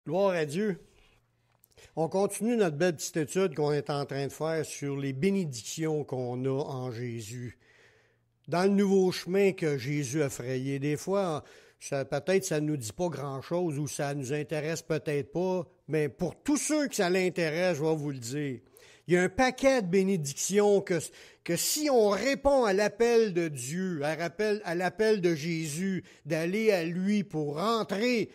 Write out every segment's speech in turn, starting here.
Gloire à Dieu. On continue notre belle petite étude qu'on est en train de faire sur les bénédictions qu'on a en Jésus. Dans le nouveau chemin que Jésus a frayé, des fois, peut-être ça ne nous dit pas grand-chose ou ça nous intéresse peut-être pas, mais pour tous ceux que ça l'intéresse, je vais vous le dire. Il y a un paquet de bénédictions que si on répond à l'appel de Dieu, à l'appel de Jésus, d'aller à lui pour rentrer.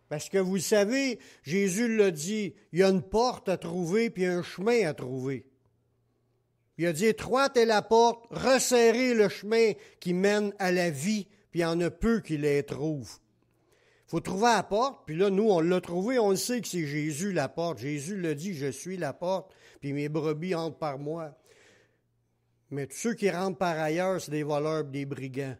Parce que vous le savez, Jésus l'a dit, il y a une porte à trouver puis un chemin à trouver. Il a dit, étroite est la porte, resserrez le chemin qui mène à la vie, puis il y en a peu qui les trouvent. Il faut trouver la porte, puis là, nous, on l'a trouvé, on le sait que c'est Jésus la porte. Jésus l'a dit, je suis la porte, puis mes brebis entrent par moi. Mais tous ceux qui rentrent par ailleurs, c'est des voleurs et des brigands.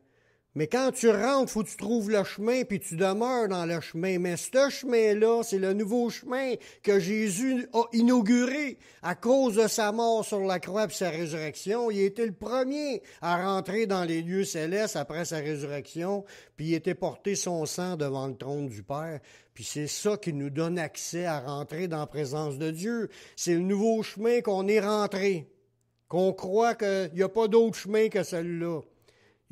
Mais quand tu rentres, il faut que tu trouves le chemin, puis tu demeures dans le chemin. Mais ce chemin-là, c'est le nouveau chemin que Jésus a inauguré à cause de sa mort sur la croix et sa résurrection. Il était le premier à rentrer dans les lieux célestes après sa résurrection, puis il était porté son sang devant le trône du Père. Puis c'est ça qui nous donne accès à rentrer dans la présence de Dieu. C'est le nouveau chemin qu'on est rentré, qu'on croit qu'il n'y a pas d'autre chemin que celui-là.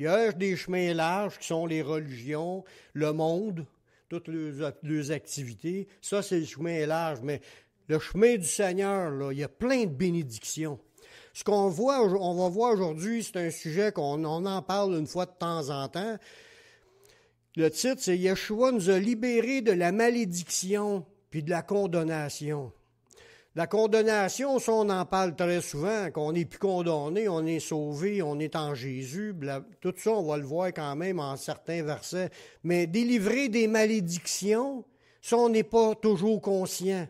Il y a des chemins larges qui sont les religions, le monde, toutes leurs activités. Ça, c'est le chemin large. Mais le chemin du Seigneur, là, il y a plein de bénédictions. Ce qu'on voit, on va voir aujourd'hui, c'est un sujet qu'on en parle une fois de temps en temps. Le titre, c'est « Yeshua nous a libérés de la malédiction puis de la condamnation ». La condamnation, ça, on en parle très souvent, qu'on n'est plus condamné, on est sauvé, on est en Jésus. Tout ça, on va le voir quand même en certains versets. Mais délivrer des malédictions, ça, on n'est pas toujours conscient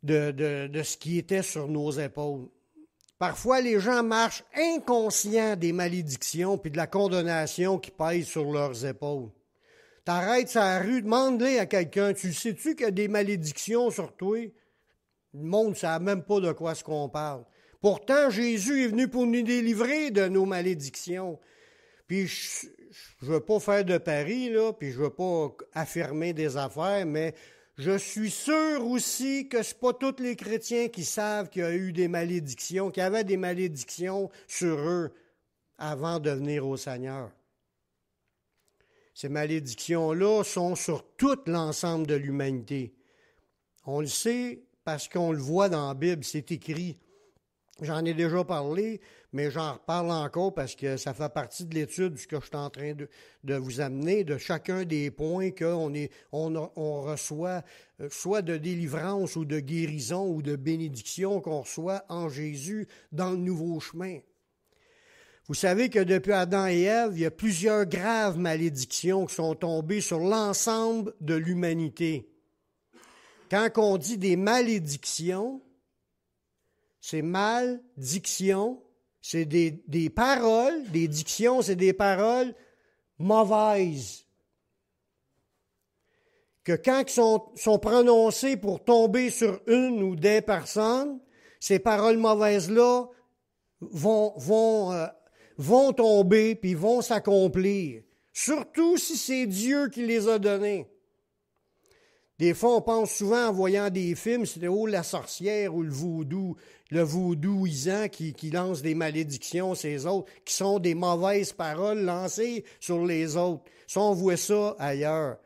de ce qui était sur nos épaules. Parfois, les gens marchent inconscients des malédictions puis de la condamnation qui pèse sur leurs épaules. T'arrêtes sur la rue, demande-les à quelqu'un, tu sais-tu qu'il y a des malédictions sur toi? Le monde ne sait même pas de quoi ce qu'on parle. Pourtant, Jésus est venu pour nous délivrer de nos malédictions. Puis, je ne veux pas faire de paris, là, puis je ne veux pas affirmer des affaires, mais je suis sûr aussi que ce n'est pas tous les chrétiens qui savent qu'il y a eu des malédictions, qu'il y avait des malédictions sur eux avant de venir au Seigneur. Ces malédictions-là sont sur tout l'ensemble de l'humanité. On le sait parce qu'on le voit dans la Bible, c'est écrit. J'en ai déjà parlé, mais j'en reparle encore parce que ça fait partie de l'étude de ce que je suis en train de vous amener, de chacun des points qu'on reçoit, soit de délivrance ou de guérison ou de bénédiction qu'on reçoit en Jésus dans le nouveau chemin. Vous savez que depuis Adam et Ève, il y a plusieurs graves malédictions qui sont tombées sur l'ensemble de l'humanité. Quand on dit des malédictions, c'est maldiction, c'est des paroles, des dictions, c'est des paroles mauvaises. Que quand ils sont prononcées pour tomber sur une ou des personnes, ces paroles mauvaises-là vont tomber puis vont s'accomplir. Surtout si c'est Dieu qui les a données. Des fois, on pense souvent en voyant des films, c'est la sorcière ou le vaudouisant qui lance des malédictions sur les autres, qui sont des mauvaises paroles lancées sur les autres. Ça, on voit ça ailleurs.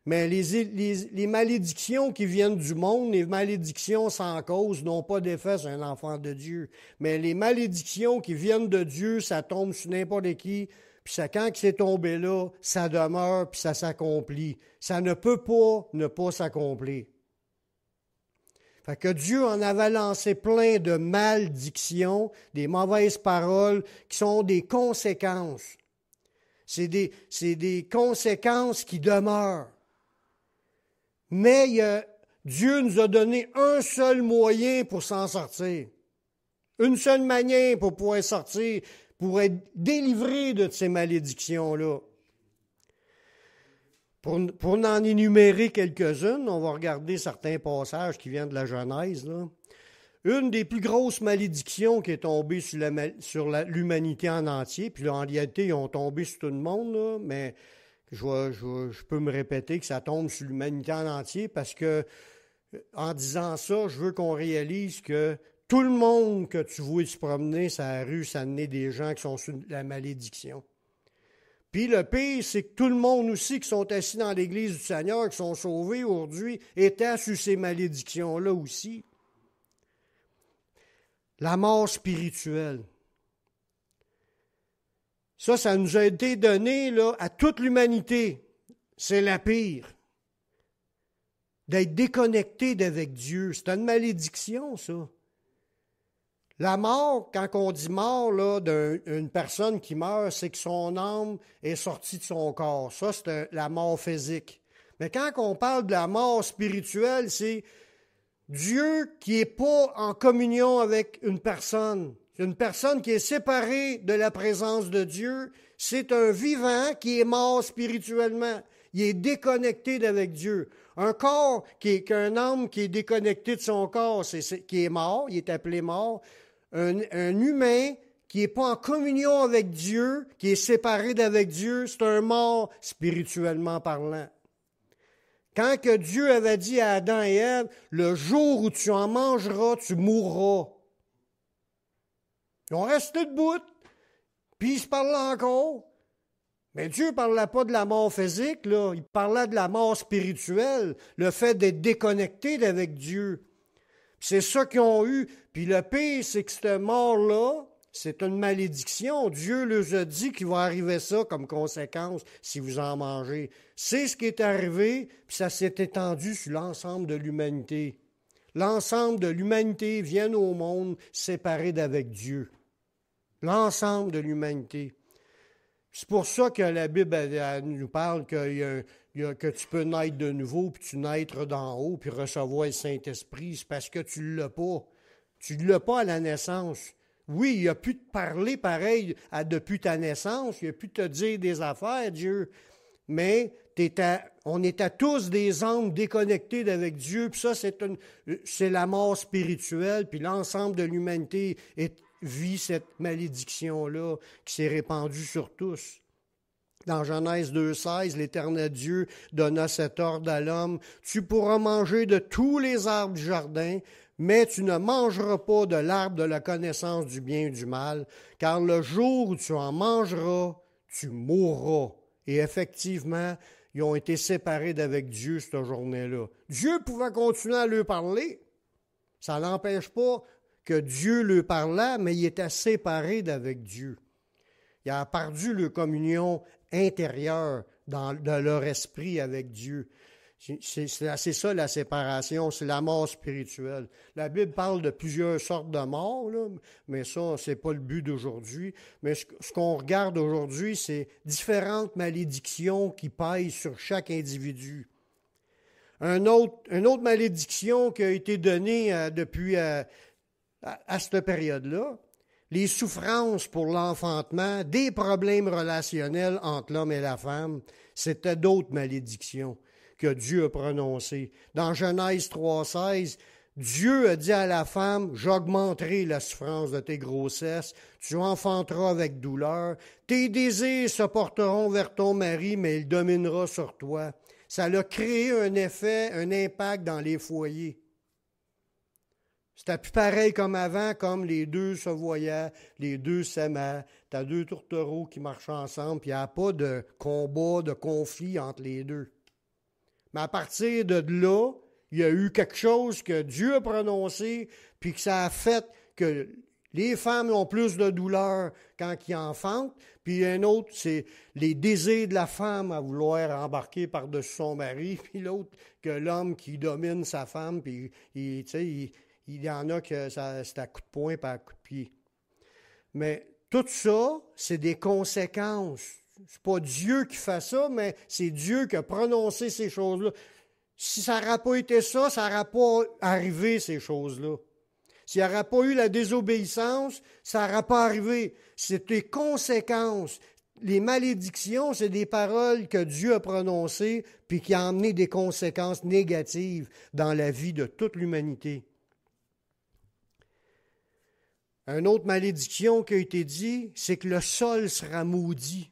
Mais les malédictions qui viennent du monde, les malédictions sans cause, n'ont pas d'effet sur un enfant de Dieu. Mais les malédictions qui viennent de Dieu, ça tombe sur n'importe qui. Puis ça, quand c'est tombé là, ça demeure, puis ça s'accomplit. Ça ne peut pas ne pas s'accomplir. Fait que Dieu en avait lancé plein de malédictions, des mauvaises paroles, qui sont des conséquences. C'est des conséquences qui demeurent. Mais Dieu nous a donné un seul moyen pour s'en sortir. Une seule manière pour pouvoir sortir, pour être délivré de ces malédictions-là. Pour en énumérer quelques-unes, on va regarder certains passages qui viennent de la Genèse, là. Une des plus grosses malédictions qui est tombée sur l'humanité en entier, puis là, en réalité, ils ont tombé sur tout le monde, là, mais Je peux me répéter que ça tombe sur l'humanité en entier parce que, en disant ça, je veux qu'on réalise que tout le monde que tu vois se promener sur la rue, ça en est des gens qui sont sous la malédiction. Puis le pire, c'est que tout le monde aussi qui sont assis dans l'Église du Seigneur, qui sont sauvés aujourd'hui, étaient sous ces malédictions-là aussi. La mort spirituelle. Ça nous a été donné là, à toute l'humanité. C'est la pire. D'être déconnecté d'avec Dieu. C'est une malédiction, ça. La mort, quand on dit mort là, d'une personne qui meurt, c'est que son âme est sortie de son corps. Ça, c'est la mort physique. Mais quand on parle de la mort spirituelle, c'est Dieu qui n'est pas en communion avec une personne. C'est une personne qui est séparée de la présence de Dieu. C'est un vivant qui est mort spirituellement. Il est déconnecté d'avec Dieu. Un corps, qu'un âme qui est déconnecté de son corps, qui est mort, il est appelé mort. Un humain qui n'est pas en communion avec Dieu, qui est séparé d'avec Dieu, c'est un mort spirituellement parlant. Quand que Dieu avait dit à Adam et Ève, le jour où tu en mangeras, tu mourras. Ils ont resté debout, puis ils se parlaient encore. Mais Dieu ne parlait pas de la mort physique, là. Il parlait de la mort spirituelle, le fait d'être déconnecté d'avec Dieu. C'est ça qu'ils ont eu. Puis le pire, c'est que cette mort-là, c'est une malédiction. Dieu leur a dit qu'il va arriver ça comme conséquence si vous en mangez. C'est ce qui est arrivé, puis ça s'est étendu sur l'ensemble de l'humanité. L'ensemble de l'humanité vient au monde séparé d'avec Dieu. L'ensemble de l'humanité. C'est pour ça que la Bible elle nous parle que tu peux naître de nouveau, puis tu naître d'en haut, puis recevoir le Saint-Esprit. C'est parce que tu ne l'as pas. Tu ne l'as pas à la naissance. Oui, il a pu te parler pareil depuis ta naissance, il a pu te dire des affaires, Dieu, mais on était tous des âmes déconnectés d'avec Dieu, puis ça, c'est la mort spirituelle, puis l'ensemble de l'humanité vit cette malédiction-là qui s'est répandue sur tous. Dans Genèse 2,16, l'Éternel Dieu donna cet ordre à l'homme, « Tu pourras manger de tous les arbres du jardin, mais tu ne mangeras pas de l'arbre de la connaissance du bien et du mal, car le jour où tu en mangeras, tu mourras. » Et effectivement, ils ont été séparés d'avec Dieu cette journée-là. Dieu pouvait continuer à leur parler. Ça n'empêche pas que Dieu leur parlait, mais ils étaient séparés d'avec Dieu. Ils ont perdu leur communion intérieure de leur esprit avec Dieu. C'est ça la séparation, c'est la mort spirituelle. La Bible parle de plusieurs sortes de morts, là, mais ça, c'est pas le but d'aujourd'hui. Mais ce qu'on regarde aujourd'hui, c'est différentes malédictions qui pèsent sur chaque individu. Une autre malédiction qui a été donnée depuis à cette période-là, les souffrances pour l'enfantement, des problèmes relationnels entre l'homme et la femme, c'était d'autres malédictions que Dieu a prononcées. Dans Genèse 3,16, Dieu a dit à la femme, « J'augmenterai la souffrance de tes grossesses, tu enfanteras avec douleur, tes désirs se porteront vers ton mari, mais il dominera sur toi. » Ça a créé un effet, un impact dans les foyers. C'était plus pareil comme avant, comme les deux se voyaient, les deux s'aimaient. Tu as deux tourtereaux qui marchent ensemble, puis il n'y a pas de combat, de conflit entre les deux. Mais à partir de là, il y a eu quelque chose que Dieu a prononcé, puis que ça a fait que les femmes ont plus de douleur quand ils enfantent, puis un autre, c'est les désirs de la femme à vouloir embarquer par-dessus son mari, puis l'autre, que l'homme qui domine sa femme, puis il y en a que c'est à coup de poing et à coup de pied. Mais tout ça, c'est des conséquences. C'est pas Dieu qui fait ça, mais c'est Dieu qui a prononcé ces choses-là. Si ça n'aurait pas été ça, ça n'aurait pas arrivé, ces choses-là. S'il n'y aurait pas eu la désobéissance, ça n'aurait pas arrivé. C'est des conséquences. Les malédictions, c'est des paroles que Dieu a prononcées puis qui ont amené des conséquences négatives dans la vie de toute l'humanité. Une autre malédiction qui a été dit, c'est que le sol sera maudit.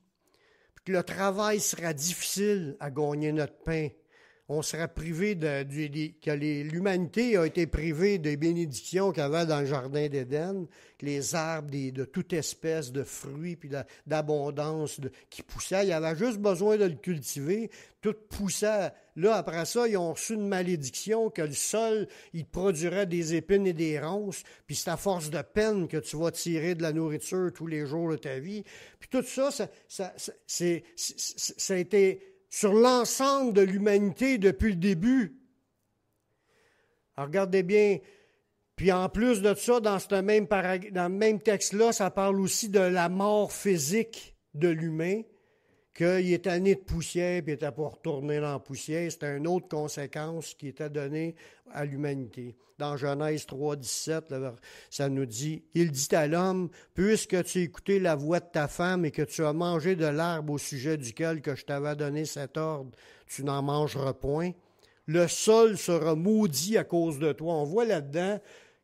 que le travail sera difficile à gagner notre pain. On sera privé l'humanité a été privée des bénédictions qu'il y avait dans le jardin d'Éden, que les arbres de toute espèce de fruits puis d'abondance qui poussaient. Il y avait juste besoin de le cultiver. Tout poussait. Là, après ça, ils ont reçu une malédiction que le sol, il produirait des épines et des ronces. Puis c'est à force de peine que tu vas tirer de la nourriture tous les jours de ta vie. Puis tout ça, ça a été sur l'ensemble de l'humanité depuis le début. Alors, regardez bien. Puis en plus de ça, dans le même texte-là, ça parle aussi de la mort physique de l'humain, qu'il est tanné de poussière, puis il était pour retourner dans la poussière. C'était une autre conséquence qui était donnée à l'humanité. Dans Genèse 3, 17, ça nous dit, « Il dit à l'homme, puisque tu as écouté la voix de ta femme et que tu as mangé de l'arbre au sujet duquel que je t'avais donné cet ordre, tu n'en mangeras point. Le sol sera maudit à cause de toi. » On voit là-dedans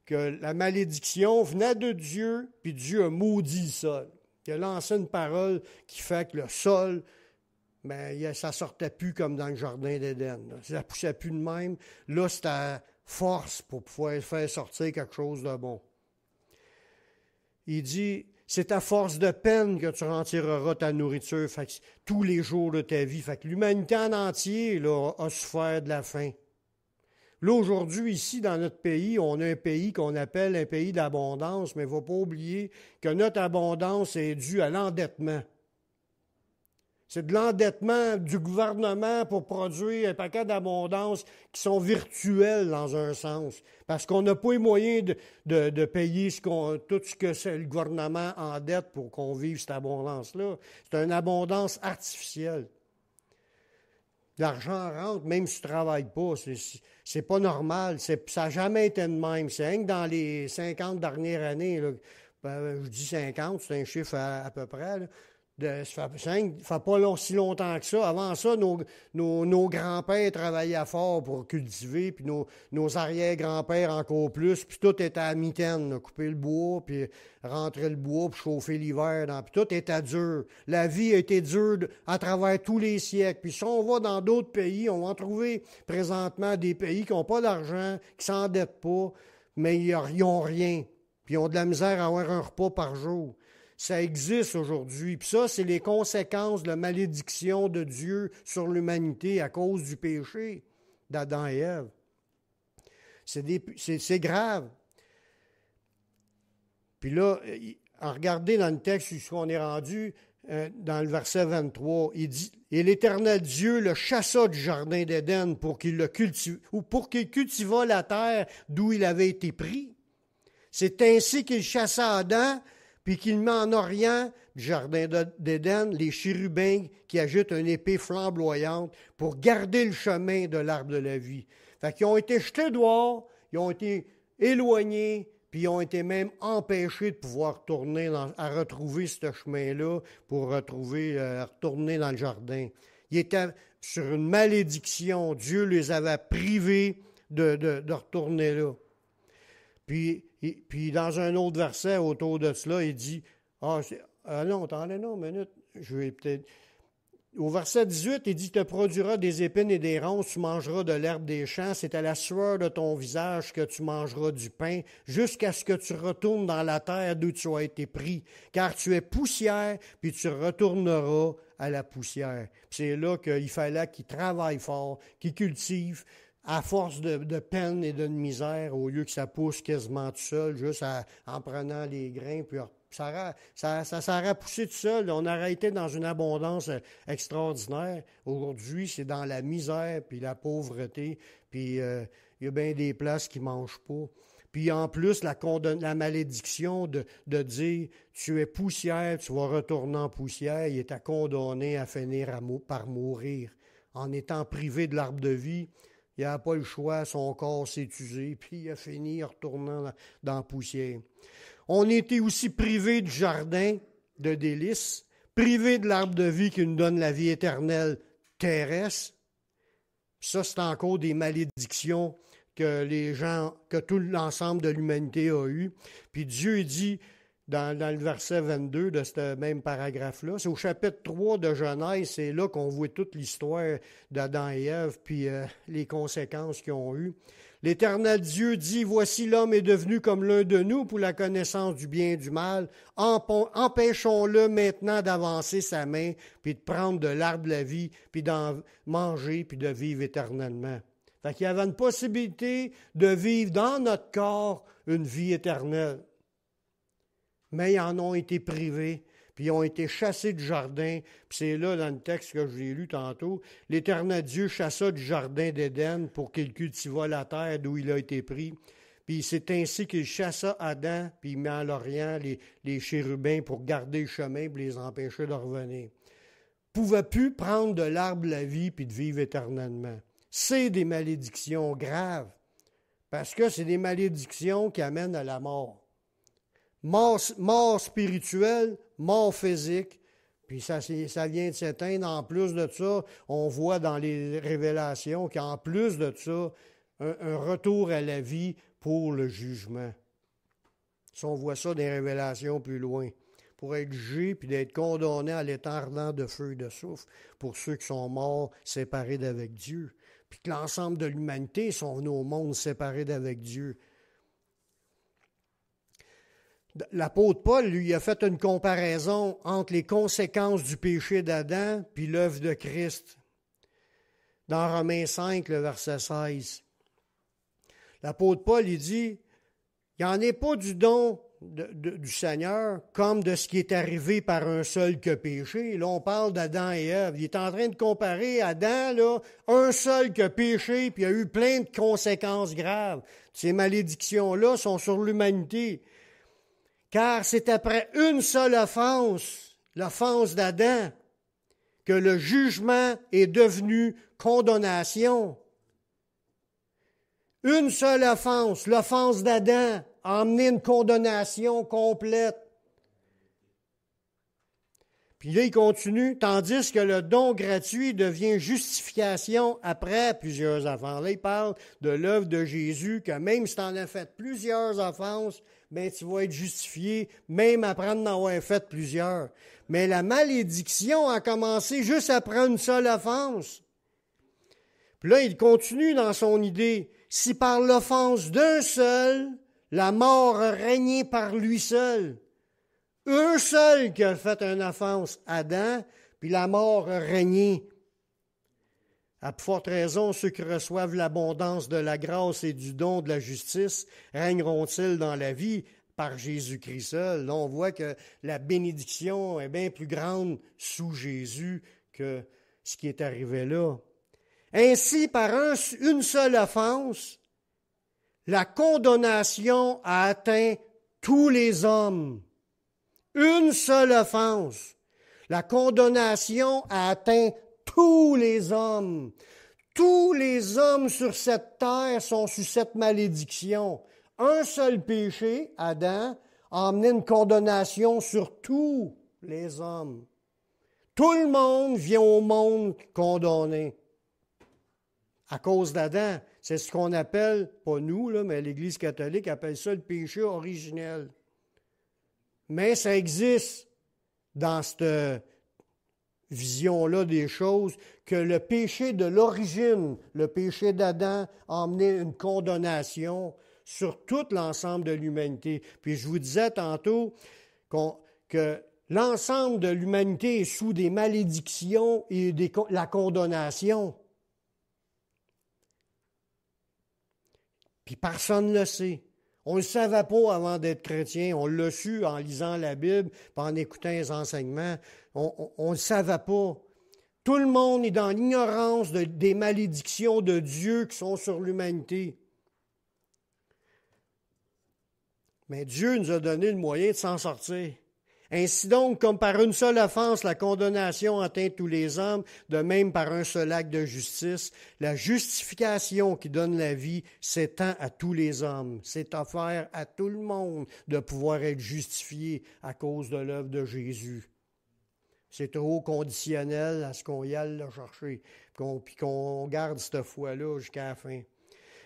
que la malédiction venait de Dieu, puis Dieu a maudit le sol. Il a lancé une parole qui fait que le sol, ça ne sortait plus comme dans le jardin d'Éden. Ça ne poussait plus de même. Là, c'était force pour pouvoir faire sortir quelque chose de bon. Il dit, c'est à force de peine que tu retireras ta nourriture tous les jours de ta vie. Fait que l'humanité en entier là, a souffert de la faim. Là, aujourd'hui, ici, dans notre pays, on a un pays qu'on appelle un pays d'abondance, mais il ne faut pas oublier que notre abondance est due à l'endettement. C'est de l'endettement du gouvernement pour produire un paquet d'abondances qui sont virtuelles dans un sens. Parce qu'on n'a pas les moyens de payer tout ce que le gouvernement endette pour qu'on vive cette abondance-là. C'est une abondance artificielle. L'argent rentre, même si tu ne travailles pas. C'est pas normal. Ça n'a jamais été de même. C'est rien que dans les 50 dernières années, là, je dis 50, c'est un chiffre à peu près, là. Ça fait pas si longtemps que ça. Avant ça, nos grands-pères travaillaient fort pour cultiver, puis nos arrière-grands-pères encore plus, puis tout était à mitaine, là, couper le bois, puis rentrer le bois, puis chauffer l'hiver, puis tout était dur. La vie a été dure à travers tous les siècles. Puis si on va dans d'autres pays, on va en trouver présentement des pays qui n'ont pas d'argent, qui ne s'endettent pas, mais ils n'ont rien. Puis ils ont de la misère à avoir un repas par jour. Ça existe aujourd'hui. Puis ça, c'est les conséquences de la malédiction de Dieu sur l'humanité à cause du péché d'Adam et Ève. C'est grave. Puis là, regardez dans le texte où on est rendu, dans le verset 23, il dit « Et l'Éternel Dieu le chassa du jardin d'Éden pour qu'il cultivât la terre d'où il avait été pris. C'est ainsi qu'il chassa Adam, puis qu'il met en orient du jardin d'Éden les chérubins qui agitent une épée flamboyante pour garder le chemin de l'arbre de la vie. » Fait qu'ils ont été jetés dehors, ils ont été éloignés, puis ils ont été même empêchés de pouvoir à retrouver ce chemin-là pour retourner dans le jardin. Ils étaient sur une malédiction. Dieu les avait privés de retourner là. Puis dans un autre verset autour de cela, il dit, non, attendez, non, une minute, je vais peut-être... Au verset 18, il dit, « Te produira des épines et des ronces, tu mangeras de l'herbe des champs, c'est à la sueur de ton visage que tu mangeras du pain, jusqu'à ce que tu retournes dans la terre d'où tu as été pris, car tu es poussière, puis tu retourneras à la poussière. » C'est là qu'il fallait qu'il travaille fort, qu'il cultive, à force de peine et de misère, au lieu que ça pousse quasiment tout seul, juste en prenant les grains, puis ça s'aurait poussé tout seul. On aurait été dans une abondance extraordinaire. Aujourd'hui, c'est dans la misère, puis la pauvreté, puis il y a bien des places qui ne mangent pas. Puis en plus, la malédiction de dire « Tu es poussière, tu vas retourner en poussière », il était condamné à finir par mourir. En étant privé de l'arbre de vie, il n'a pas le choix, son corps s'est usé, puis il a fini en retournant dans la poussière. On était aussi privé du jardin de délices, privé de l'arbre de vie qui nous donne la vie éternelle terrestre. Ça, c'est encore des malédictions que tout l'ensemble de l'humanité a eues. Puis Dieu dit, dans le verset 22 de ce même paragraphe-là. C'est au chapitre 3 de Genèse, c'est là qu'on voit toute l'histoire d'Adam et Ève, puis les conséquences qu'ils ont eues. L'Éternel Dieu dit, « Voici l'homme est devenu comme l'un de nous pour la connaissance du bien et du mal. Empêchons-le maintenant d'avancer sa main, puis de prendre de l'arbre de la vie, puis d'en manger, puis de vivre éternellement. » Fait qu'il y avait une possibilité de vivre dans notre corps une vie éternelle. Mais ils en ont été privés, puis ils ont été chassés du jardin. Puis c'est là, dans le texte que je l'ai lu tantôt, l'Éternel Dieu chassa du jardin d'Éden pour qu'il cultivât la terre d'où il a été pris. Puis c'est ainsi qu'il chassa Adam, puis il met en l'Orient les chérubins pour garder le chemin, pour les empêcher de revenir. Ils ne pouvaient plus prendre de l'arbre de la vie, puis de vivre éternellement. C'est des malédictions graves, parce que c'est des malédictions qui amènent à la mort. Mort spirituelle, mort physique, puis ça vient de s'éteindre. En plus de ça, on voit dans les révélations qu'en plus de ça, un retour à la vie pour le jugement. Si on voit ça dans les révélations plus loin, pour être jugé puis d'être condamné à l'étang ardent de feu et de soufre pour ceux qui sont morts séparés d'avec Dieu, puis que l'ensemble de l'humanité sont venus au monde séparés d'avec Dieu. L'apôtre Paul, lui, a fait une comparaison entre les conséquences du péché d'Adam puis l'œuvre de Christ. Dans Romains 5, le verset 16. L'apôtre Paul, il dit, il n'y en est pas du don du Seigneur comme de ce qui est arrivé par un seul que péché. Là, on parle d'Adam et Ève. Il est en train de comparer Adam, là, un seul que péché, puis il y a eu plein de conséquences graves. Ces malédictions-là sont sur l'humanité. Car c'est après une seule offense, l'offense d'Adam, que le jugement est devenu condamnation. Une seule offense, l'offense d'Adam, a amené une condamnation complète. Puis là, il continue, tandis que le don gratuit devient justification après plusieurs offenses. Là, il parle de l'œuvre de Jésus, que même si tu en as fait plusieurs offenses, bien, tu vas être justifié, même après en avoir fait plusieurs. Mais la malédiction a commencé juste après une seule offense. Puis là, il continue dans son idée. Si par l'offense d'un seul, la mort a régné par lui seul. Un seul qui a fait une offense, Adam, puis la mort a régné. À plus forte raison, ceux qui reçoivent l'abondance de la grâce et du don de la justice régneront-ils dans la vie par Jésus-Christ seul. Là, on voit que la bénédiction est bien plus grande sous Jésus que ce qui est arrivé là. Ainsi, par une seule offense, la condamnation a atteint tous les hommes. Une seule offense. La condamnation a atteint tous les hommes. Tous les hommes sur cette terre sont sous cette malédiction. Un seul péché, Adam, a amené une condamnation sur tous les hommes. Tout le monde vient au monde condamné. À cause d'Adam, c'est ce qu'on appelle, pas nous, là, mais l'Église catholique appelle ça le péché originel. Mais ça existe dans cette vision-là des choses, que le péché de l'origine, le péché d'Adam, a amené une condamnation sur tout l'ensemble de l'humanité. Puis je vous disais tantôt que l'ensemble de l'humanité est sous des malédictions et la condamnation. Puis personne ne le sait. On ne le savait pas avant d'être chrétien. On l'a su en lisant la Bible, puis en écoutant les enseignements. On ne le savait pas. Tout le monde est dans l'ignorance des malédictions de Dieu qui sont sur l'humanité. Mais Dieu nous a donné le moyen de s'en sortir. Ainsi donc, comme par une seule offense, la condamnation atteint tous les hommes, de même par un seul acte de justice, la justification qui donne la vie s'étend à tous les hommes. C'est offert à tout le monde de pouvoir être justifié à cause de l'œuvre de Jésus. C'est trop conditionnel à ce qu'on y aille le chercher, puis qu'on garde cette foi-là jusqu'à la fin.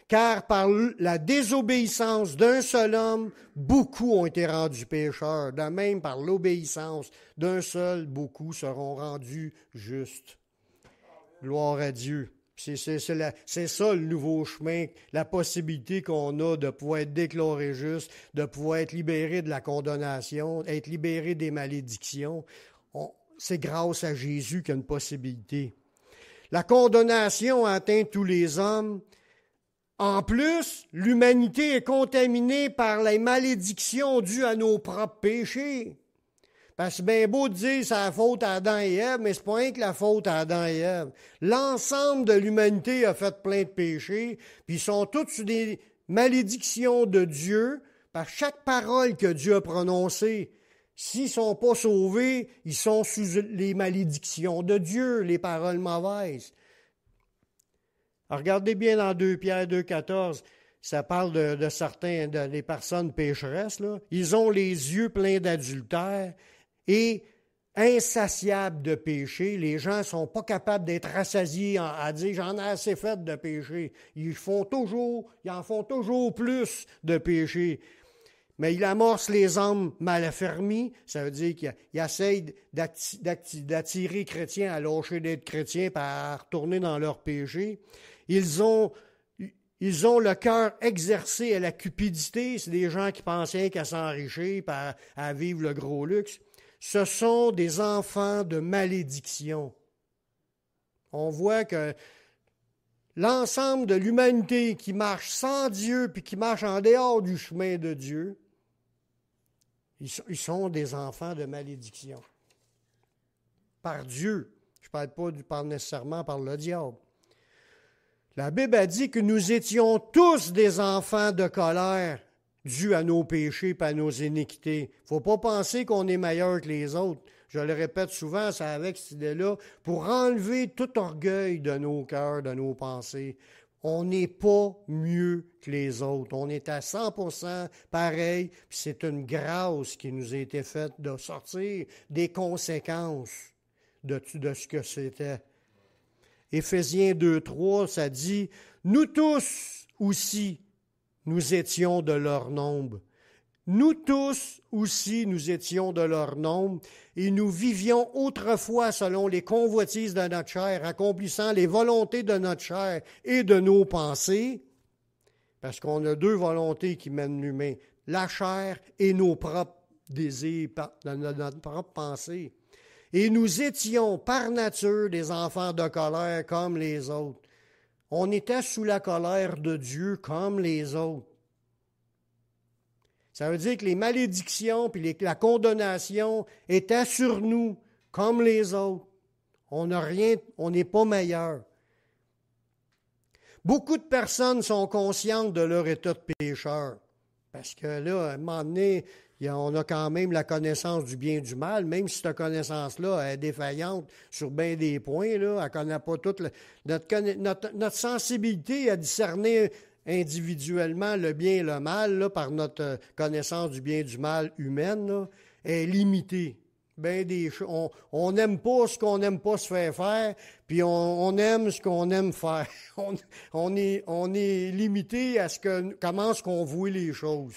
Car par la désobéissance d'un seul homme, beaucoup ont été rendus pécheurs. De même, par l'obéissance d'un seul, beaucoup seront rendus justes. Gloire à Dieu. C'est ça le nouveau chemin, la possibilité qu'on a de pouvoir être déclaré juste, de pouvoir être libéré de la condamnation, être libéré des malédictions. C'est grâce à Jésus qu'il y a une possibilité. La condamnation atteint tous les hommes. En plus, l'humanité est contaminée par les malédictions dues à nos propres péchés. Parce que c'est bien beau de dire c'est la faute à Adam et Ève, mais c'est pas rien que la faute à Adam et Ève. L'ensemble de l'humanité a fait plein de péchés, puis ils sont tous sous des malédictions de Dieu, par chaque parole que Dieu a prononcée. S'ils ne sont pas sauvés, ils sont sous les malédictions de Dieu, les paroles mauvaises. Alors, regardez bien dans 2 Pierre 2,14, ça parle de certains, des personnes pécheresses, là. Ils ont les yeux pleins d'adultère et insatiables de péché. Les gens ne sont pas capables d'être rassasiés à dire « j'en ai assez fait de péché ». Ils en font toujours plus de péché. Mais il amorce les hommes mal affermis, ça veut dire qu'il essaye d'attirer les chrétiens à lâcher d'être chrétiens et à retourner dans leur péché. Ils ont le cœur exercé à la cupidité. C'est des gens qui pensaient qu'à s'enrichir, à vivre le gros luxe. Ce sont des enfants de malédiction. On voit que l'ensemble de l'humanité qui marche sans Dieu puis qui marche en dehors du chemin de Dieu, ils sont des enfants de malédiction. Par Dieu. Je ne parle pas nécessairement par le diable. La Bible a dit que nous étions tous des enfants de colère dus à nos péchés et à nos iniquités. Il ne faut pas penser qu'on est meilleur que les autres. Je le répète souvent, c'est avec cette idée-là, pour enlever tout orgueil de nos cœurs, de nos pensées. On n'est pas mieux que les autres. On est à 100% pareil, puis c'est une grâce qui nous a été faite de sortir des conséquences de ce que c'était. Éphésiens 2,3, ça dit « Nous tous aussi, nous étions de leur nombre. Nous tous aussi, nous étions de leur nombre, et nous vivions autrefois selon les convoitises de notre chair, accomplissant les volontés de notre chair et de nos pensées. » Parce qu'on a deux volontés qui mènent l'humain, la chair et nos propres désirs, notre propre pensée. Et nous étions par nature des enfants de colère comme les autres. On était sous la colère de Dieu comme les autres. Ça veut dire que les malédictions et la condamnation étaient sur nous comme les autres. On n'est pas meilleur. Beaucoup de personnes sont conscientes de leur état de pécheur. Parce que là, à un moment donné, on a quand même la connaissance du bien et du mal, même si cette connaissance-là est défaillante sur bien des points, là, elle ne connaît pas toute notre sensibilité à discerner individuellement le bien et le mal, là, par notre connaissance du bien et du mal humaine, là, est limitée. Ben on n'aime pas ce qu'on n'aime pas se faire faire, puis on aime ce qu'on aime faire. On est limité à comment est-ce qu'on voit les choses.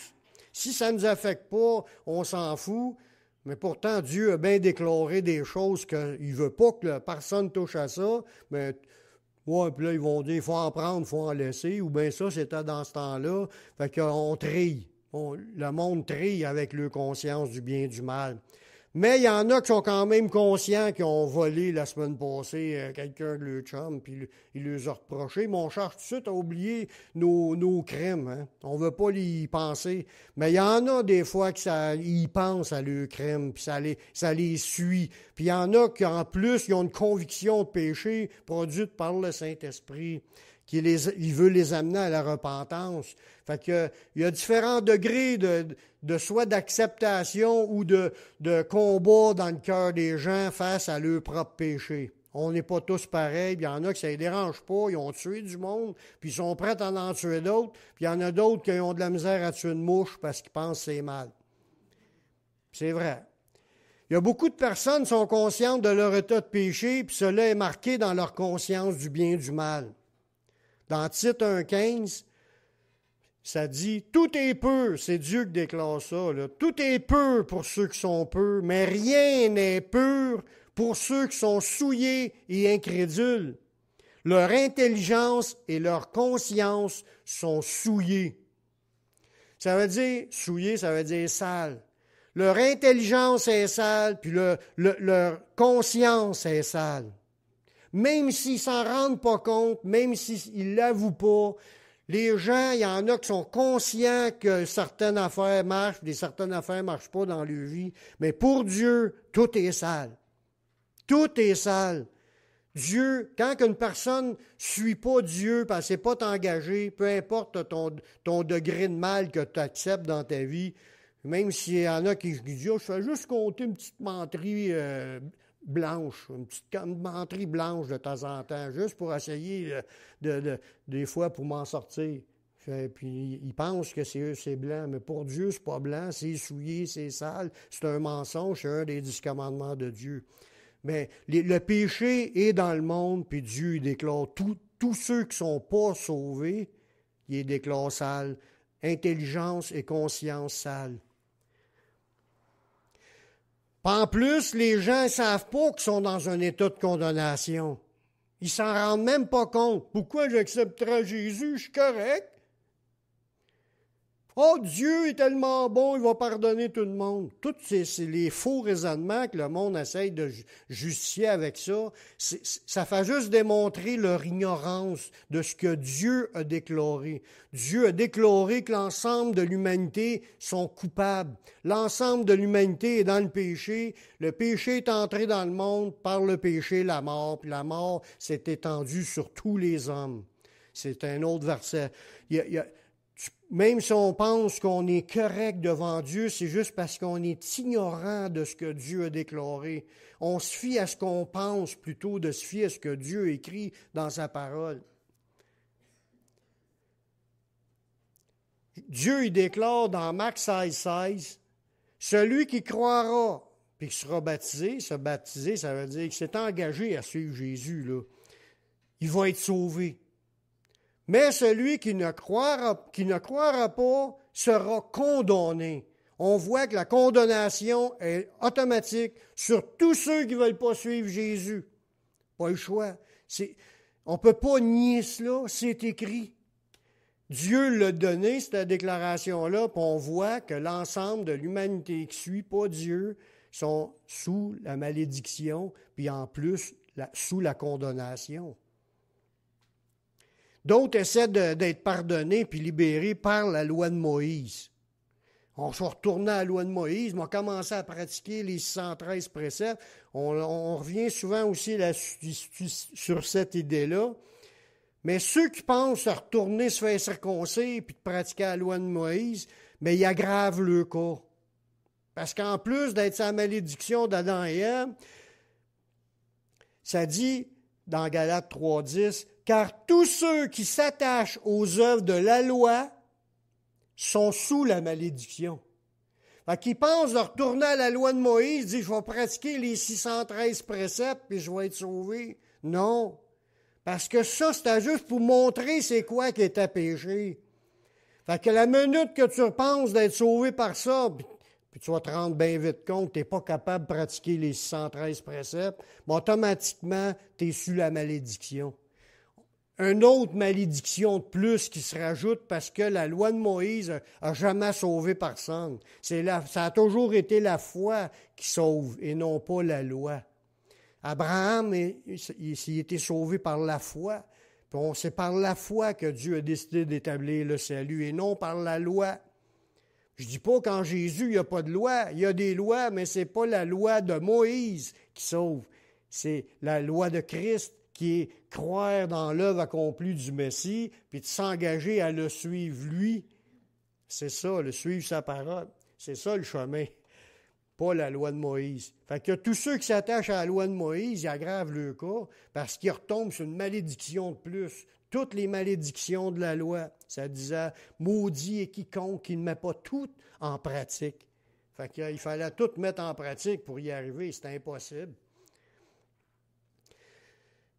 Si ça ne nous affecte pas, on s'en fout, mais pourtant Dieu a bien déclaré des choses qu'il ne veut pas que personne touche à ça, mais ouais, puis là ils vont dire il faut en prendre, il faut en laisser, ou bien ça c'était dans ce temps-là, fait qu'on trille. Le monde trille avec leur conscience du bien et du mal. Mais il y en a qui sont quand même conscients qu'ils ont volé la semaine passée quelqu'un de leur chum, puis il leur a reproché. Mon cher, tout de suite, a oublié nos crimes. Hein? On ne veut pas y penser. Mais il y en a des fois qu'ils pensent à leurs crimes, puis ça les suit. Puis il y en a qui, en plus, ils ont une conviction de péché produite par le Saint-Esprit, il veut les amener à la repentance. Fait que, il y a différents degrés de soit d'acceptation ou de combat dans le cœur des gens face à leurs propres péchés. On n'est pas tous pareils. Il y en a qui ça ne les dérange pas. Ils ont tué du monde, puis ils sont prêts à en tuer d'autres. Puis il y en a d'autres qui ont de la misère à tuer une mouche parce qu'ils pensent que c'est mal. C'est vrai. Il y a beaucoup de personnes qui sont conscientes de leur état de péché, puis cela est marqué dans leur conscience du bien et du mal. Dans Tite 1,15, Ça dit, tout est peu, c'est Dieu qui déclare ça, là. Tout est peu pour ceux qui sont peu, mais rien n'est pur pour ceux qui sont souillés et incrédules. Leur intelligence et leur conscience sont souillées. Ça veut dire, souillé, ça veut dire sale. Leur intelligence est sale, puis leur conscience est sale. Même s'ils s'en rendent pas compte, même s'ils l'avouent pas, les gens, il y en a qui sont conscients que certaines affaires marchent, certaines affaires ne marchent pas dans leur vie. Mais pour Dieu, tout est sale. Tout est sale. Dieu, quand une personne ne suit pas Dieu, parce qu'elle ne s'est pas engagée, peu importe ton degré de mal que tu acceptes dans ta vie, même s'il y en a qui disent, oh, je fais juste compter une petite menterie blanche, une petite menterie blanche de temps en temps, juste pour essayer des fois pour m'en sortir. Puis ils pensent que c'est blanc, mais pour Dieu, c'est pas blanc, c'est souillé, c'est sale, c'est un mensonge, c'est un des 10 commandements de Dieu. Mais le péché est dans le monde, puis Dieu il déclare tous ceux qui ne sont pas sauvés, il les déclare sales, intelligence et conscience sales. En plus, les gens ne savent pas qu'ils sont dans un état de condamnation. Ils s'en rendent même pas compte. Pourquoi j'accepterais Jésus? Je suis correct. Oh, Dieu est tellement bon, il va pardonner tout le monde. Tous c'est les faux raisonnements que le monde essaye de justifier avec ça. Ça fait juste démontrer leur ignorance de ce que Dieu a déclaré. Dieu a déclaré que l'ensemble de l'humanité sont coupables. L'ensemble de l'humanité est dans le péché. Le péché est entré dans le monde par le péché, la mort. Puis la mort s'est étendue sur tous les hommes. C'est un autre verset. Même si on pense qu'on est correct devant Dieu, c'est juste parce qu'on est ignorant de ce que Dieu a déclaré. On se fie à ce qu'on pense plutôt de se fier à ce que Dieu écrit dans sa parole. Dieu, il déclare dans Marc 16, « Celui qui croira puis qui sera baptisé, se baptiser, ça veut dire qu'il s'est engagé à suivre Jésus, là, il va être sauvé. Mais celui qui ne croira pas sera condamné. » On voit que la condamnation est automatique sur tous ceux qui ne veulent pas suivre Jésus. Pas le choix. On ne peut pas nier cela, c'est écrit. Dieu l'a donné, cette déclaration-là, puis on voit que l'ensemble de l'humanité qui ne suit pas Dieu sont sous la malédiction, puis en plus sous la condamnation. D'autres essaient d'être pardonnés puis libérés par la loi de Moïse. On se retourne à la loi de Moïse, mais on a commencé à pratiquer les 613 préceptes. On revient souvent aussi sur cette idée-là. Mais ceux qui pensent à retourner se faire circoncire puis de pratiquer la loi de Moïse, mais ils aggravent le cas. Parce qu'en plus d'être sa malédiction d'Adam et Ève, ça dit dans Galates 3,10, « Car tous ceux qui s'attachent aux œuvres de la loi sont sous la malédiction. » Fait qu'ils pensent de retourner à la loi de Moïse, disent « Je vais pratiquer les 613 préceptes puis je vais être sauvé. » Non, parce que ça, c'était juste pour montrer c'est quoi qui était péché. Fait que la minute que tu penses d'être sauvé par ça, puis tu vas te rendre bien vite compte que tu n'es pas capable de pratiquer les 613 préceptes, mais automatiquement, tu es sous la malédiction. Une autre malédiction de plus qui se rajoute parce que la loi de Moïse n'a jamais sauvé personne. Ça a toujours été la foi qui sauve et non pas la loi. Abraham, il était sauvé par la foi. C'est par la foi que Dieu a décidé d'établir le salut et non par la loi. Je ne dis pas qu'en Jésus, il n'y a pas de loi. Il y a des lois, mais ce n'est pas la loi de Moïse qui sauve. C'est la loi de Christ qui est croire dans l'œuvre accomplie du Messie, puis de s'engager à le suivre lui. C'est ça, le suivre sa parole. C'est ça le chemin, pas la loi de Moïse. Fait que tous ceux qui s'attachent à la loi de Moïse, ils aggravent le cas parce qu'ils retombent sur une malédiction de plus. Toutes les malédictions de la loi, ça disait « Maudit est quiconque qui ne met pas tout en pratique ». Fait qu'il fallait tout mettre en pratique pour y arriver, c'était impossible.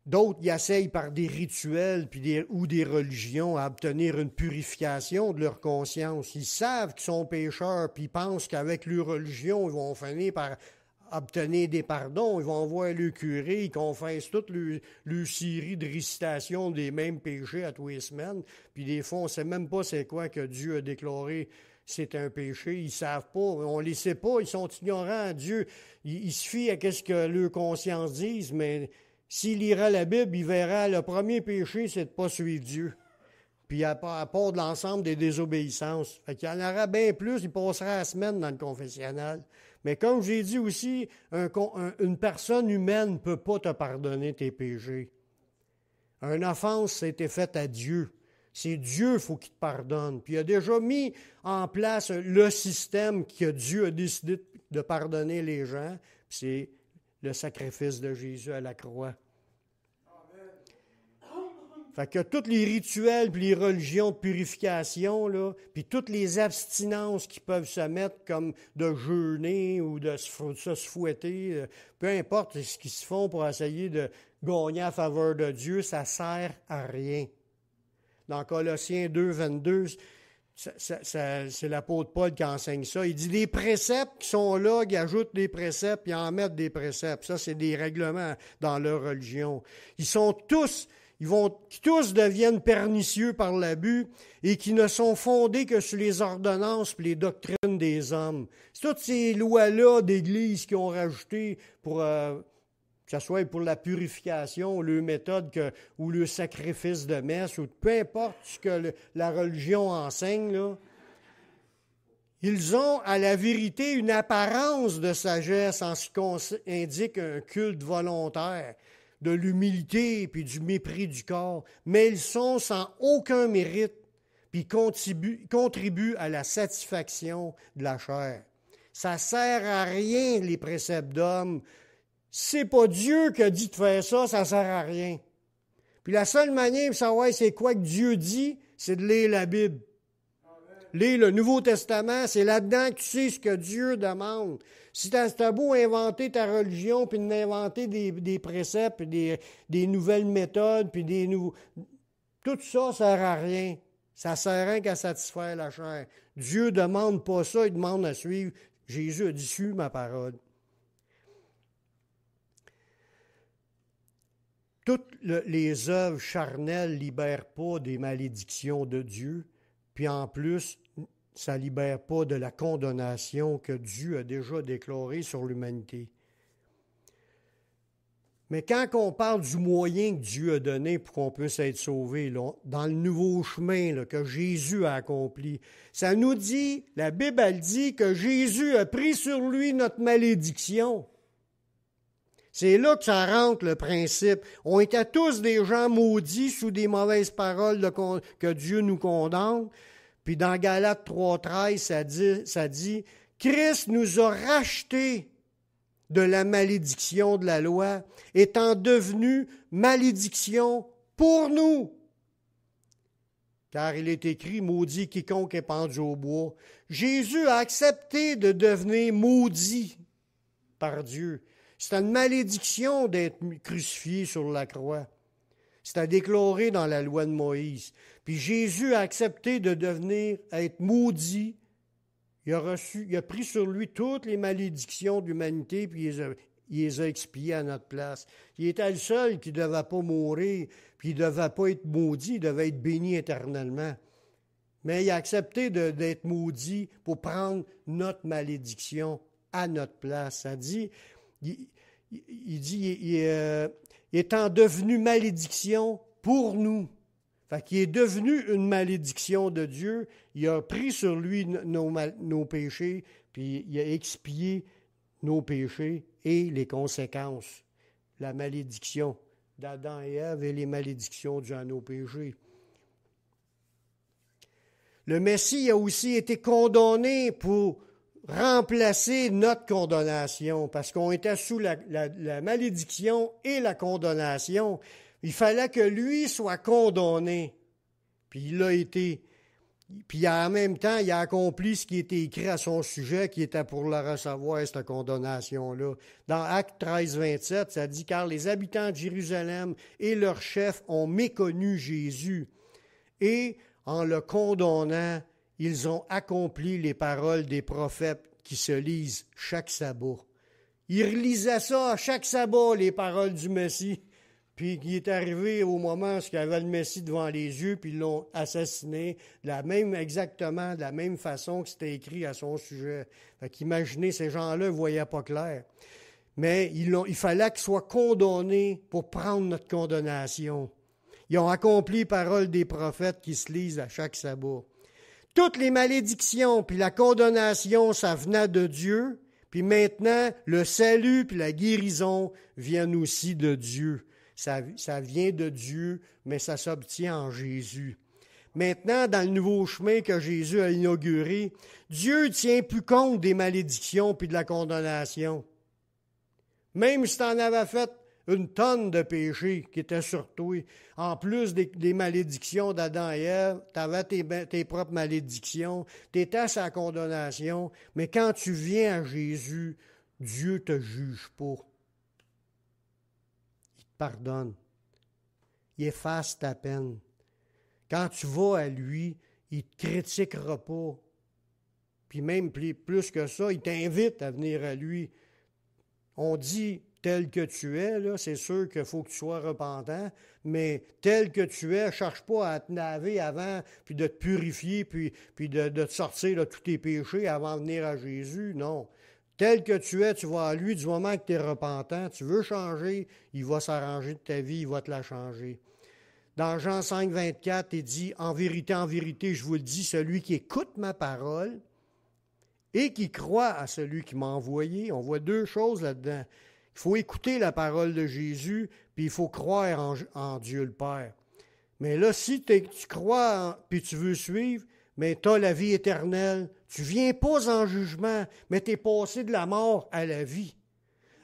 D'autres y essayent par des rituels ou des religions à obtenir une purification de leur conscience. Ils savent qu'ils sont pécheurs, puis ils pensent qu'avec leur religion, ils vont finir par obtenir des pardons. Ils vont voir le curé, ils confessent toute leur série de récitations des mêmes péchés à tous les semaines. Puis des fois, on ne sait même pas c'est quoi que Dieu a déclaré c'est un péché. Ils ne savent pas, on ne les sait pas, ils sont ignorants. Dieu, il se fie à ce que leur conscience dise, mais s'il lira la Bible, il verra le premier péché, c'est de ne pas suivre Dieu. Puis à part de l'ensemble des désobéissances. Fait qu'il y en aura bien plus, il passera la semaine dans le confessionnal. Mais comme j'ai dit aussi, une personne humaine ne peut pas te pardonner tes péchés. Une offense, ça a été faite à Dieu. C'est Dieu, il faut qu'il te pardonne. Puis il a déjà mis en place le système que Dieu a décidé de pardonner les gens. Puis c'est le sacrifice de Jésus à la croix. Fait que tous les rituels puis les religions de purification, là, puis toutes les abstinences qui peuvent se mettre comme de jeûner ou de se fouetter, peu importe ce qu'ils se font pour essayer de gagner à faveur de Dieu, ça ne sert à rien. Dans Colossiens 2, 22, c'est l'apôtre Paul qui enseigne ça. Il dit des préceptes qui sont là, qui ajoutent des préceptes, puis en mettent des préceptes. Ça, c'est des règlements dans leur religion. Ils tous deviennent pernicieux par l'abus et qui ne sont fondés que sur les ordonnances et les doctrines des hommes. C'est toutes ces lois-là d'Église qui ont rajouté pour que ce soit pour la purification, le méthode ou le sacrifice de messe, ou peu importe ce que la religion enseigne, là. Ils ont à la vérité une apparence de sagesse en ce qu'on indique un culte volontaire, de l'humilité et du mépris du corps, mais ils sont sans aucun mérite, puis contribuent à la satisfaction de la chair. Ça ne sert à rien, les préceptes d'hommes. C'est pas Dieu qui a dit de faire ça, ça ne sert à rien. Puis la seule manière de savoir c'est quoi que Dieu dit, c'est de lire la Bible. Lire le Nouveau Testament, c'est là-dedans que tu sais ce que Dieu demande. Si t'as beau inventer ta religion, puis d'inventer des préceptes, puis des nouvelles méthodes, puis tout ça ne sert à rien. Ça ne sert à rien qu'à satisfaire la chair. Dieu ne demande pas ça, il demande à suivre. Jésus a dit, suis ma parole. Toutes les œuvres charnelles ne libèrent pas des malédictions de Dieu, puis en plus, ça ne libère pas de la condamnation que Dieu a déjà déclarée sur l'humanité. Mais quand on parle du moyen que Dieu a donné pour qu'on puisse être sauvé, là, dans le nouveau chemin là, que Jésus a accompli, ça nous dit, la Bible elle dit que Jésus a pris sur lui notre malédiction. C'est là que ça rentre le principe. On était tous des gens maudits sous des mauvaises paroles que Dieu nous condamne. Puis dans Galates 3,13, ça dit « Christ nous a rachetés de la malédiction de la loi, étant devenu malédiction pour nous. Car il est écrit « Maudit quiconque est pendu au bois ». Jésus a accepté de devenir maudit par Dieu. C'est une malédiction d'être crucifié sur la croix. C'est à déclarer dans la loi de Moïse. Puis Jésus a accepté de être maudit. Il a pris sur lui toutes les malédictions de l'humanité, puis il les a expiées à notre place. Il était le seul qui ne devait pas mourir, puis il ne devait pas être maudit, il devait être béni éternellement. Mais il a accepté d'être maudit pour prendre notre malédiction à notre place. Ça dit, étant devenu malédiction pour nous. Fait qu'il est devenu une malédiction de Dieu. Il a pris sur lui nos péchés, puis il a expié nos péchés et les conséquences. La malédiction d'Adam et Ève et les malédictions dues à nos péchés. Le Messie a aussi été condamné pour remplacer notre condamnation, parce qu'on était sous la malédiction et la condamnation. Il fallait que lui soit condamné, puis il l'a été. Puis en même temps, il a accompli ce qui était écrit à son sujet, qui était pour la recevoir, cette condamnation-là. Dans Actes 13, 27, ça dit « Car les habitants de Jérusalem et leurs chefs ont méconnu Jésus, et en le condamnant, ils ont accompli les paroles des prophètes qui se lisent chaque sabbat. » Ils relisaient ça à chaque sabbat, les paroles du Messie. Puis il est arrivé au moment où il y avait le Messie devant les yeux, puis ils l'ont assassiné exactement de la même façon que c'était écrit à son sujet. Fait qu'imaginez, ces gens-là ne voyaient pas clair. Mais il fallait qu'ils soient condamnés pour prendre notre condamnation. Ils ont accompli les paroles des prophètes qui se lisent à chaque sabbat. Toutes les malédictions puis la condamnation, ça venait de Dieu. Puis maintenant, le salut puis la guérison viennent aussi de Dieu. Ça vient de Dieu, mais ça s'obtient en Jésus. Maintenant, dans le nouveau chemin que Jésus a inauguré, Dieu ne tient plus compte des malédictions puis de la condamnation. Même si tu en avais fait une tonne de péchés qui étaient sur toi, en plus des malédictions d'Adam et Ève, tu avais tes propres malédictions, tu étais sa condamnation, mais quand tu viens à Jésus, Dieu ne te juge pas. Pardonne. Il efface ta peine. Quand tu vas à lui, il ne te critiquera pas. Puis même plus que ça, il t'invite à venir à lui. On dit tel que tu es, là, c'est sûr qu'il faut que tu sois repentant, mais tel que tu es, ne cherche pas à te laver avant, puis de te purifier, puis de te sortir de tous tes péchés avant de venir à Jésus. Non. Tel que tu es, tu vas à lui du moment que tu es repentant. Tu veux changer, il va s'arranger de ta vie, il va te la changer. Dans Jean 5, 24, il dit « En vérité, je vous le dis, celui qui écoute ma parole et qui croit à celui qui m'a envoyé. » On voit deux choses là-dedans. Il faut écouter la parole de Jésus, puis il faut croire en Dieu le Père. Mais là, si tu crois, puis tu veux suivre, mais tu as la vie éternelle. Tu ne viens pas en jugement, mais tu es passé de la mort à la vie.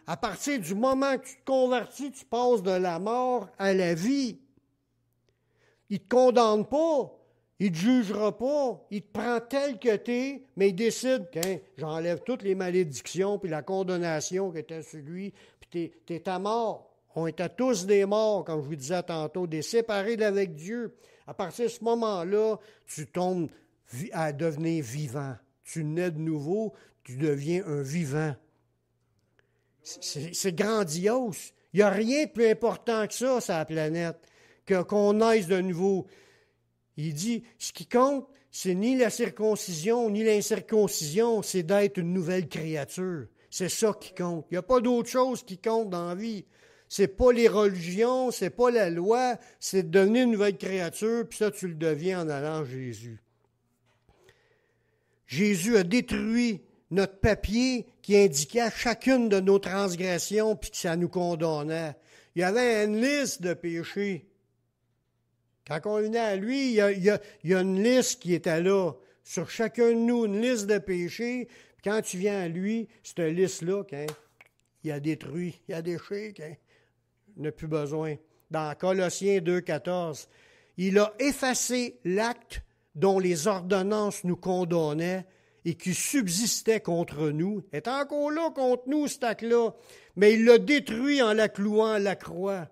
À partir du moment que tu te convertis, tu passes de la mort à la vie. Il ne te condamne pas, il ne te jugera pas, il te prend tel que tu es, mais il décide que j'enlève toutes les malédictions puis la condamnation qui était sur lui, puis tu es à mort. On était tous des morts, comme je vous disais tantôt, des séparés d'avec Dieu. À partir de ce moment-là, tu tombes à devenir vivant. Tu nais de nouveau, tu deviens un vivant. C'est grandiose. Il n'y a rien de plus important que ça sur la planète, qu'on naisse de nouveau. Il dit, ce qui compte, c'est ni la circoncision, ni l'incirconcision, c'est d'être une nouvelle créature. C'est ça qui compte. Il n'y a pas d'autre chose qui compte dans la vie. C'est pas les religions, c'est pas la loi, c'est de devenir une nouvelle créature, puis ça, tu le deviens en allant à Jésus. Jésus a détruit notre papier qui indiquait chacune de nos transgressions, puis que ça nous condamnait. Il y avait une liste de péchés. Quand on venait à lui, il y a une liste qui était là. Sur chacun de nous, une liste de péchés. Puis quand tu viens à lui, cette liste-là, il a détruit, il a déchiré, il n'a plus besoin. Dans Colossiens 2, 14, il a effacé l'acte dont les ordonnances nous condamnaient et qui subsistait contre nous. Il est encore là contre nous, cet acte-là, mais il l'a détruit en la clouant à la croix.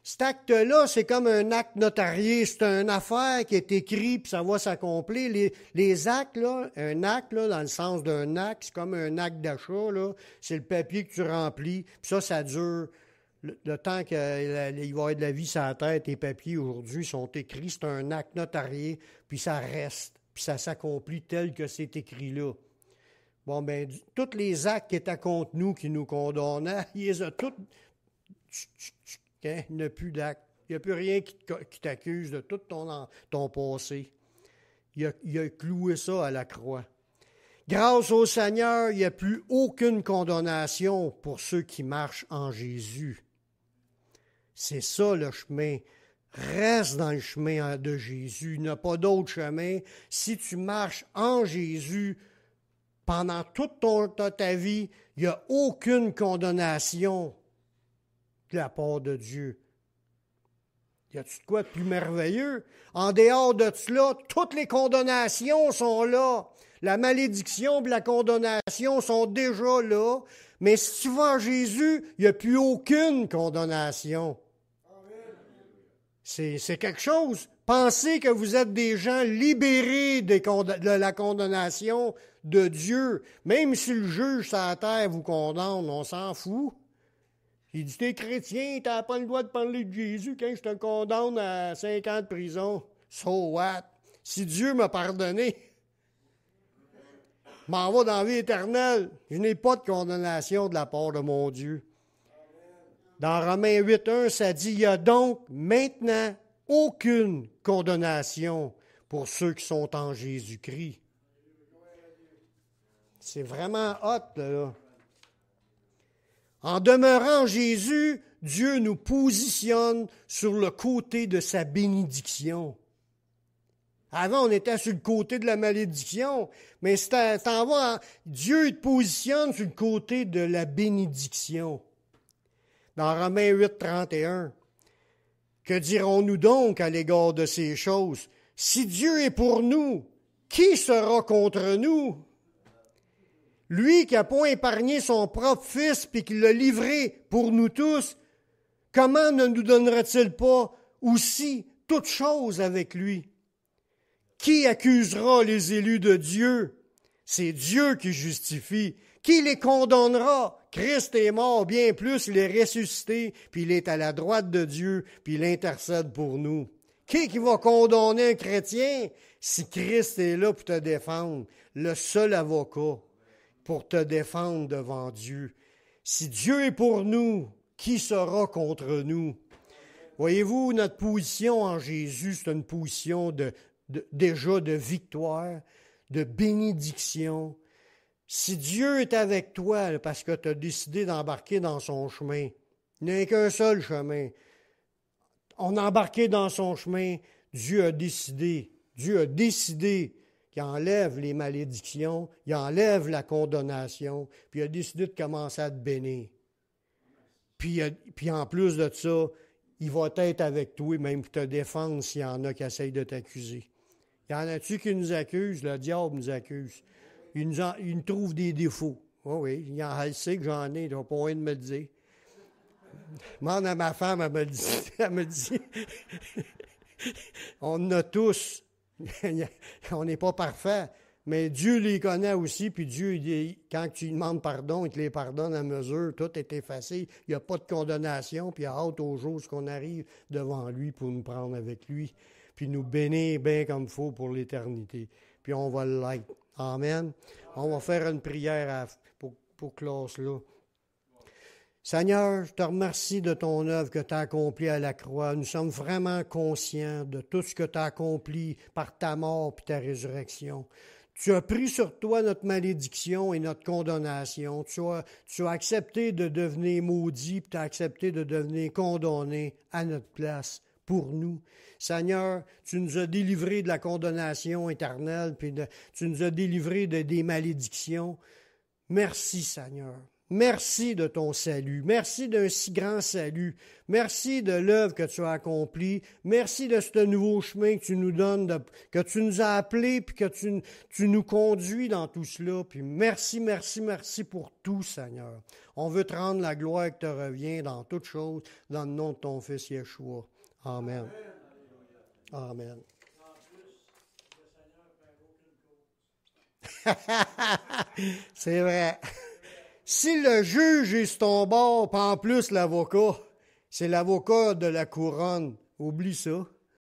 Cet acte-là, c'est comme un acte notarié, c'est une affaire qui est écrite, puis ça va s'accomplir. Les actes, là, un acte, là, dans le sens d'un acte, c'est comme un acte d'achat, là, c'est le papier que tu remplis, puis ça dure le temps qu'il va y avoir de la vie sur la tête. Les papiers, aujourd'hui, sont écrits, c'est un acte notarié, puis ça reste, puis ça s'accomplit tel que c'est écrit là. Bon, bien, tous les actes qui étaient contre nous, qui nous condamnaient, il les a tous... Il n'y a plus d'acte. Il n'y a plus rien qui t'accuse de tout ton passé. Il a cloué ça à la croix. Grâce au Seigneur, il n'y a plus aucune condamnation pour ceux qui marchent en Jésus. C'est ça le chemin. Reste dans le chemin de Jésus. Il n'y a pas d'autre chemin. Si tu marches en Jésus pendant toute ta vie, il n'y a aucune condamnation de la part de Dieu. Y a-tu de quoi de plus merveilleux? En dehors de cela, toutes les condamnations sont là. La malédiction et la condamnation sont déjà là. Mais si tu vas en Jésus, il n'y a plus aucune condamnation. C'est quelque chose. Pensez que vous êtes des gens libérés de la condamnation de Dieu. Même si le juge sur la terre vous condamne, on s'en fout. Il dit, t'es chrétien, t'as pas le droit de parler de Jésus quand je te condamne à 5 ans de prison. So what? Si Dieu m'a pardonné, je m'en vais dans la vie éternelle. Je n'ai pas de condamnation de la part de mon Dieu. Dans Romains 8.1, ça dit, il y a donc maintenant aucune condamnation pour ceux qui sont en Jésus-Christ. C'est vraiment hot, là. En demeurant en Jésus, Dieu nous positionne sur le côté de sa bénédiction. Avant, on était sur le côté de la malédiction, mais Dieu te positionne sur le côté de la bénédiction. Dans Romains 8.31, que dirons-nous donc à l'égard de ces choses? Si Dieu est pour nous, qui sera contre nous? Lui qui n'a pas épargné son propre Fils puis qui l'a livré pour nous tous, comment ne nous donnera-t-il pas aussi toutes choses avec lui? Qui accusera les élus de Dieu? C'est Dieu qui justifie. Qui les condamnera? Christ est mort, bien plus, il est ressuscité, puis il est à la droite de Dieu, puis il intercède pour nous. Qui va condamner un chrétien si Christ est là pour te défendre? Le seul avocat pour te défendre devant Dieu. Si Dieu est pour nous, qui sera contre nous? Voyez-vous, notre position en Jésus, c'est une position déjà de victoire, de bénédiction. Si Dieu est avec toi, parce que tu as décidé d'embarquer dans son chemin, il n'y a qu'un seul chemin. On a embarqué dans son chemin, Dieu a décidé qu'il enlève les malédictions, il enlève la condamnation, puis il a décidé de commencer à te bénir. Puis en plus de ça, il va être avec toi, même pour te défendre s'il y en a qui essayent de t'accuser. Il y en a-tu qui nous accusent? Le diable nous accuse. Il nous trouve des défauts. Oh oui, il sait que j'en ai, il n'a pas envie de me le dire. Demande à ma femme, elle me dit, on en a tous. On n'est pas parfait, mais Dieu les connaît aussi, puis Dieu, quand tu lui demandes pardon, il te les pardonne à mesure, tout est effacé, il n'y a pas de condamnation, puis il a hâte au jour qu'on arrive devant lui pour nous prendre avec lui, puis nous bénir bien comme il faut pour l'éternité. Puis on va le like. Amen. On va faire une prière pour clore là. Seigneur, je te remercie de ton œuvre que tu as accomplie à la croix. Nous sommes vraiment conscients de tout ce que tu as accompli par ta mort et ta résurrection. Tu as pris sur toi notre malédiction et notre condamnation. Tu as accepté de devenir maudit, puis tu as accepté de devenir condamné à notre place pour nous. Seigneur, tu nous as délivrés de la condamnation éternelle, puis tu nous as délivrés des malédictions. Merci, Seigneur. Merci de ton salut. Merci d'un si grand salut. Merci de l'œuvre que tu as accomplie. Merci de ce nouveau chemin que tu nous donnes, que tu nous as appelés, puis que tu nous conduis dans tout cela. Puis merci, merci, merci pour tout, Seigneur. On veut te rendre la gloire qui te revient dans toutes choses, dans le nom de ton Fils Yeshua. Amen. Amen. C'est vrai. Si le juge est sur ton bord, pas en plus l'avocat, c'est l'avocat de la couronne. Oublie ça.